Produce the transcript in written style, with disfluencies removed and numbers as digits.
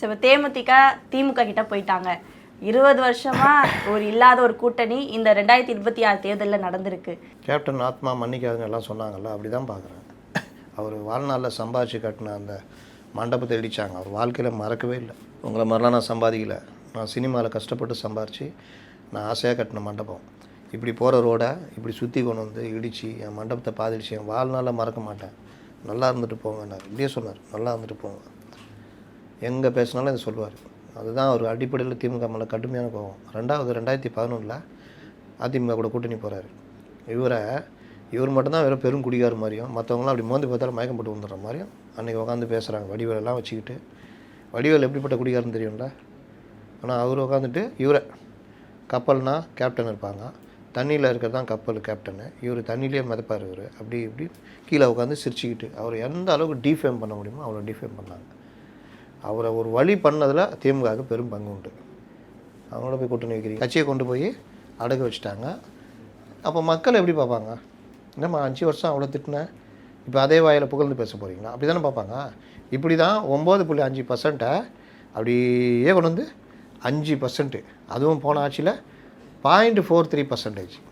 சரி, இப்போ தேமுதிக திமுக கிட்ட போயிட்டாங்க. 20 வருஷமா ஒரு இல்லாத ஒரு கூட்டணி இந்த 2026 தேர்தலில் நடந்திருக்கு. கேப்டன் ஆத்மா மன்னிக்காதுன்னு எல்லாம் சொன்னாங்கல்ல, அப்படி தான் பார்க்குறேன். அவர் வாழ்நாளில் சம்பாதிச்சு கட்டின அந்த மண்டபத்தை இடித்தாங்க. அவர் வாழ்க்கையில் மறக்கவே இல்லை. உங்களை மாதிரிலாம் நான் சம்பாதிக்கலை. நான் சினிமாவில் கஷ்டப்பட்டு சம்பாரித்து நான் ஆசையாக கட்டின மண்டபம். இப்படி போகிற ரோடை இப்படி சுற்றி கொண்டு வந்து இடித்து என் மண்டபத்தை பாதிச்சு என் வாழ்நாளில் மறக்க மாட்டேன். நல்லா இருந்துட்டு போங்கன்னார். இப்படியே சொன்னார், நல்லா இருந்துட்டு போங்க. எங்கே பேசினாலும் இதை சொல்லுவார். அதுதான் அவர் அடிப்படையில் திமுக மேலே கடுமையான கோவம். 2011 அதிமுக கூட கூட்டணி போகிறாரு. இவர் மட்டும்தான் வேறு பெரும் குடிகார மாதிரியும், மற்றவங்களாம் அப்படி மோந்து பார்த்தாலும் மயக்கம் போட்டு வந்துடுற மாதிரியும் அன்றைக்கி உட்காந்து பேசுகிறாங்க. வடிவேலெல்லாம் வச்சுக்கிட்டு. வடிவேல் எப்படிப்பட்ட குடிகாரன்னு தெரியும்ல. ஆனால் அவர் உட்காந்துட்டு இவரை கப்பல்னா கேப்டன் இருப்பாங்க, தண்ணியில் இருக்கிறது தான் கப்பல் கேப்டனு, இவர் தண்ணியிலே மிதப்பார். இவர் அப்படி இப்படி கீழே உட்காந்து சிரிச்சுக்கிட்டு அவர் எந்த அளவுக்கு டிஃபேம் பண்ண முடியுமோ அவ்வளோ டிஃபேம் பண்ணாங்க. அவரை ஒரு வழி பண்ணதில் திமுகவுக்கு பெரும் பங்கு உண்டு. அவங்களோட போய் கூட்டணி வைக்கிறீங்க, கட்சியை கொண்டு போய் அடகு வச்சுட்டாங்க. அப்போ மக்கள் எப்படி பார்ப்பாங்க? என்னம்மா 5 வருஷம் அவ்வளோ திட்டினேன், இப்போ அதே வாயில் புகழ்ந்து பேச போகிறீங்களா? அப்படி தானே பார்ப்பாங்க. இப்படி தான் 9.5% அப்படியே கொண்டு வந்து 5%, அதுவும் போன ஆட்சியில் 0.43%.